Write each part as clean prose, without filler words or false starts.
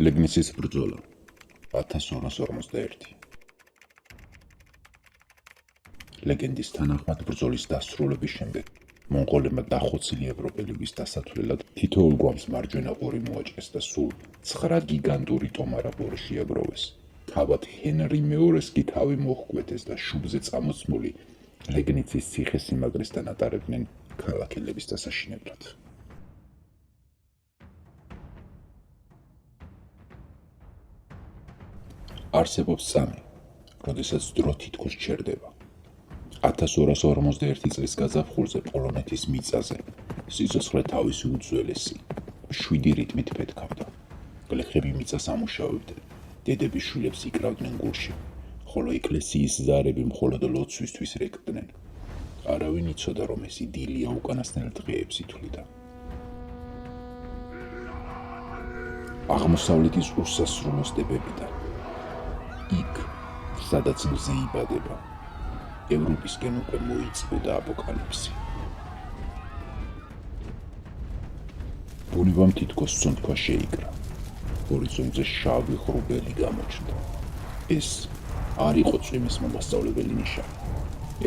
ლეგნიცის ბრძოლა 1241. ლეგენდის თანახმად ბრძოლის დასრულების შემდეგ მონღოლებმა დახოცილი ევროპელების დასაცვლელად თითოეულ გვამს მარჯვენა ყური მოაჭრეს და სულ 9 გიგანტური ტომარა ყური შეაგროვეს. თავად ჰენრი მეორეს კი თავი მოჰკვეთეს და შუბზე წამოსმული ლეგნიცის ციხესიმაგრესთან ატარებდნენ ქალაქელების დასაშინებლად. არსებობს სამი, როდესაც დრო თითქოს ჩერდება. 1241 წლის გაზაფხულზე პოლონეთის მიწაზე სიცოცხლე თავისი უძველესი 7 რიტმით ფეთქავდა. გლეხები მიწას ამუშავებდნენ, დედები შვილებს იკრავდნენ გულში, ხოლო ეკლესიის ზარები მხოლოდ ლოცვისთვის რეკდნენ. არავინ იცოდა, რომ ეს იდილია უკანასკნელ დღეებს ითვლიდა. აღმოსავლეთის უსასრულო სტეპებიდან იქ, სადაც მზე იბადება, ევროპისკენ უკვე მოიწვევდა აპოკალიფსი. ბუნებამ თითქოს სუნთქვა შეიკრა. ჰორიზონტზე შავი ღრუბელი გამოჩნდა. ეს არ იყო წვიმის მომასწავლებელი ნიშანი.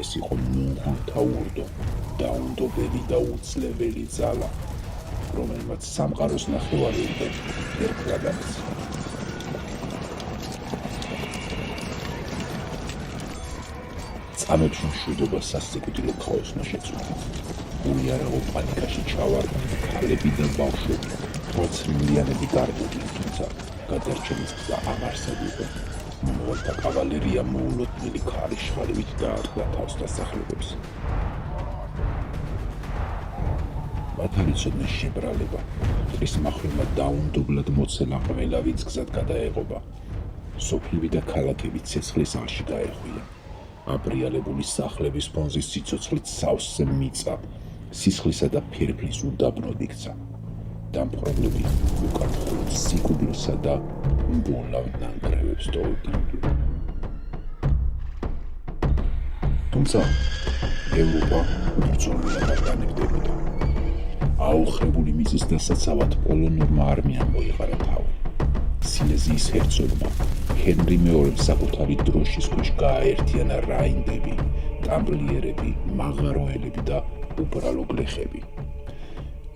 ეს იყო მონღოლთა ურდო, დაუნდობელი და უძლებელი ძალა, რომელმაც სამყაროს ნახევარი უნდა ერქვა. წამებში მშვიდობა სასიკვდილო ქაოსმა შეწყვიტა. უიარაღო პანიკაში ჩავარდნენ ქალები და ბავშვები, მოცლიანები გარკვეული, თუმცა გადარჩენის გზა აღარსად იყო. მონღოლთა კავალერია მოულოდნელი ქარიშხალებით დაარტყა თავს დასახლებებს. მათ არ იცოდნენ შებრალება, მტრის მახვილმა დაუნდობლად მოცელა ყველა ვინც გზად გადაეღობა. სოფლები და ქალაქები ცეცხლის ალში გაეხვია. აბრიალებული სახლების ფონზე სიცოცხლით სავსე მიწა, სისხლისა და ფერფლის უდაბნოდ იქცა. დამპყრობლები უკან მხოლოდ სიკვდილსა და მბოლავ ნანგრევებს ტოვებდნენ. თუმცა ევროპა ბრძოლულად არ განებდებოდა. აოხრებული მიწის დასაცავად პოლონურმა არმიამ მოიყარა თავი. სილეზიის ჰერცოგმა ჰენრი მეორემ საკუთარი დროშის ქვეშ გააერთიანა რაინდები, ტამპლიერები, მაღაროელები და უბრალო გლეხები.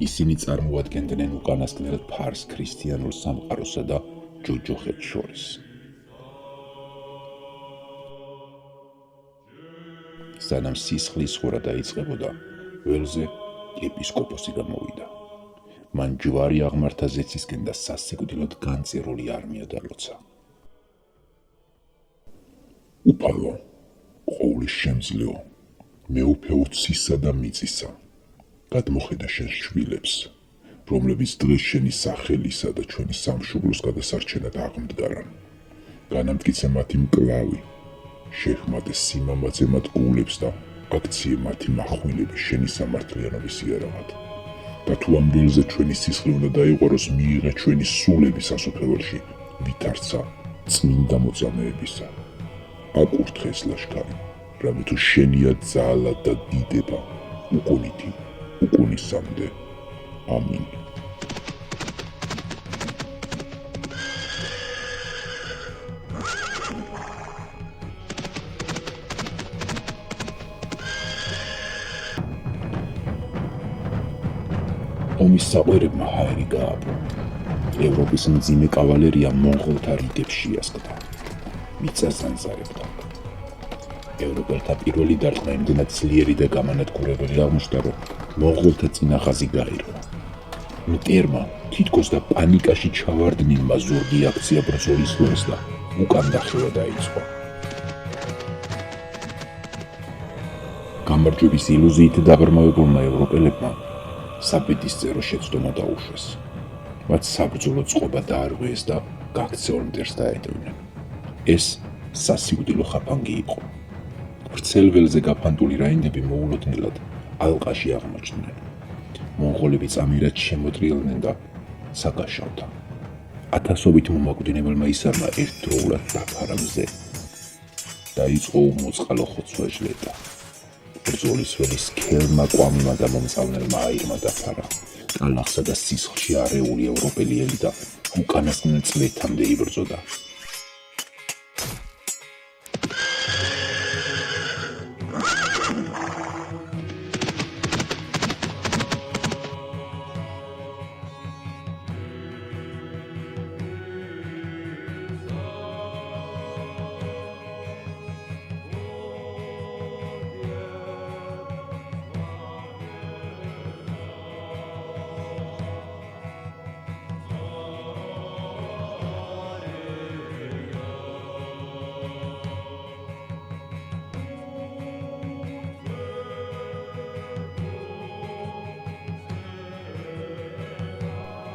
ისინი წარმოადგენდნენ უკანასკნელ ფარს ქრისტიანულ სამყაროსა და ჯოჯოხეთს შორის. სანამ სისხლის ხურა დაიწყებოდა, ველზე ეპისკოპოსი გამოვიდა. მან ჯვარი აღმართა ზეცისკენ და სასიკვდილოდ განწირული არმია დალოცა. უპალო, ყოვლის შემძლეო, მეუფეო ცისა და მიწისა, გადმოხედა შენ შვილებს, რომლებიც დღეს შენი სახელისა და ჩვენი სამშობლოს გადასარჩენად აღმდგარან. განამტკიცე მათი მკლავი, შეჰმადე სიმამაცე მათ გულებს და აქციე მათი מחვილები შენი სამართლიანობის იარაღად. და თუ ამ ველზე ჩვენი სისხლი უნდა დაიყვაროს, მიიღე ჩვენი სულები სასופველში, ვითარცა წმინდა მოწამეებისა. აკურთხე ეს ლაშქარი, რამე თუ შენია ძალა და დიდება, უკუნითი, უკუნისამდე. ამინ. ომის საყვერებმა ჰაერი გააბო. ევროპის მძიმე კავალერია მონღოლთა რიგებს შეასკდა. მიწა ზანზარებდა. ევროპელთა პირველი დარტყმა იმდენად ძლიერი და გამანადგურებელი აღმოჩნდა, რომ მონღოლთა წინახაზი გაირკვა. მტერმა თითქოს და პანიკაში ჩავარდნილმა ზურგი აქცია ბრძოლის დროს და უკან დახევა დაიწყო. გამარჯვების ილუზიით დაღრმავებულმა ევროპელებმა საბედისწერო შეცდომა დაუშვეს. მათ საბრძოლო წყობა დაარღვიეს და გაქცეულ მტერს დაეტევნენ. ეს სასიკვდილო ხაფანგი იყო. ვრცელ ველზე გაფანტული რაინდები მოულოდნელად ალყაში აღმოჩნდნენ. მონღოლები წამირად შემოტრიალდნენ და საგაშავდა. ათასობით მომაკვდინებელმა ისარმა ერთდროულად დაფარა მზე. დაიწყო უმოწყალო ხოცვა-ჟლეტა. ბრძოლის ველის სქელმა კვამმა და მომწავნელმა აირმა დაფარა. ტალახსა და სისხლში არეული ევროპელი ელიტა უკანასკნელ წლეთამდე იბრძოდა.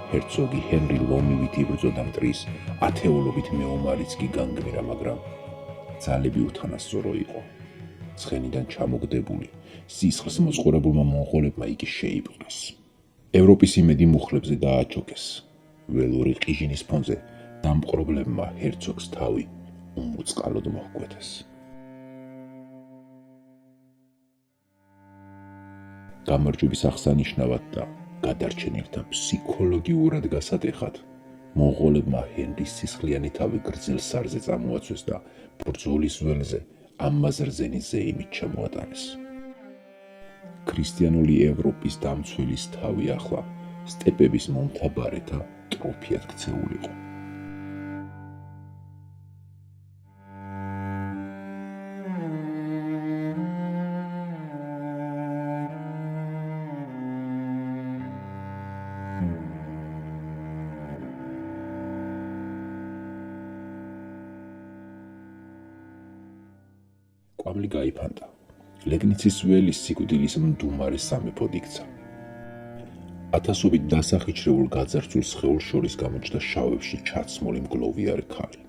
ჰერცოგი ჰენრი ლომივით იბრძოდა მტრის, ათეულობით მეომარიც კი განგმირა, მაგრამ ძალები უთანასწორო იყო. ცხენიდან ჩამოგდებული, სისხლს მოწყურებულმა მონღოლებმა იგი შეიპყრეს. ევროპის იმედი მუხლებზე დააჩოქეს. ველური ყიჟინის ფონზე დამპყრობლებმა ჰერცოგს თავი უმოწყალოდ მოჰკვეთეს. გამარჯვების აღსანიშნავად და გადარჩენილთა ფსიქოლოგიურად გასატეხად მონღოლებმა ჰენრის სისხლიანი თავი გრძელ სარზე წამოაცვეს და ბრძოლის ველზე ამაზრზენის ზეიმით ჩამოატანეს. ქრისტიანული ევროპის დამცველის თავი ახლა სტეპების მომთაბარეთა ტროფიად ქცეულიყო. კვამლი გაიფანტა. ლეგნიცის ველის სიკვდილის მდუმარე სამეფოდ იქცა. ათასობით დასახიჩრებულ გაძარცულ სხეულს შორის გამოჩნდა შავებში ჩაცმული მგლოვიარე ქალი.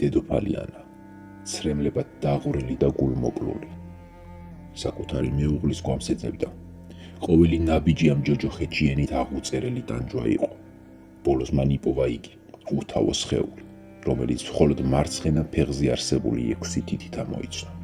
დედოფალი ანა, ცრემლებად დაღვრილი და გულმოკლული. საკუთარი მეუღლის გვამს ეძებდა. ყოველი ნაბიჯი ამ ჯოჯოხეთშიენით აღუწერელი ტანჯვა იყო. ბოლოს მან იპოვა იგი, უთავო სხეული, რომელიც მხოლოდ მარცხენა ფეხზე არსებული 6 თითით ამოიცნო.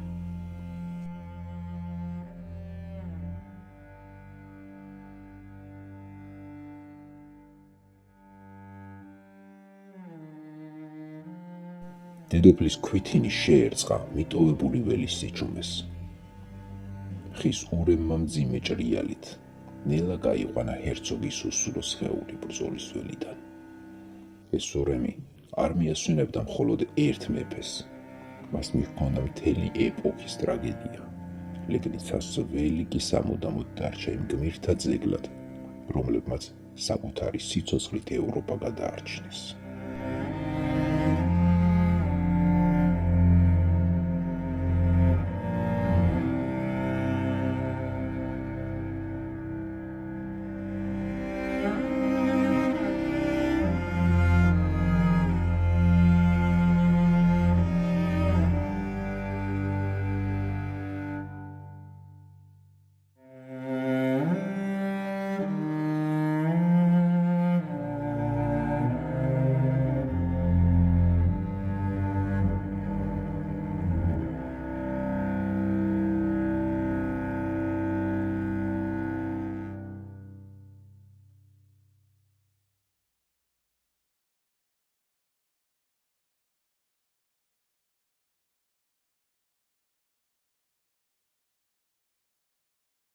დედოფლის ქვითინი შეერწყა მიტოვებული ველის სიჩუმეს. ხის ურემმა მძიმე ჭრიალით ნელა გაიყვანა ჰერცოგის უსულო სხეული ბრძოლის ველიდან. ეს ურემი არ მიასვენებდა მხოლოდ ერთ მეფეს, მას მიჰქონდა მთელი ეპოქის ტრაგედია. ლეგნიცას ველი კი სამუდამოდ დარჩა იმ გმირთა ძეგლად, რომლებმაც საკუთარი სიცოცხლით ევროპა გადაარჩინეს.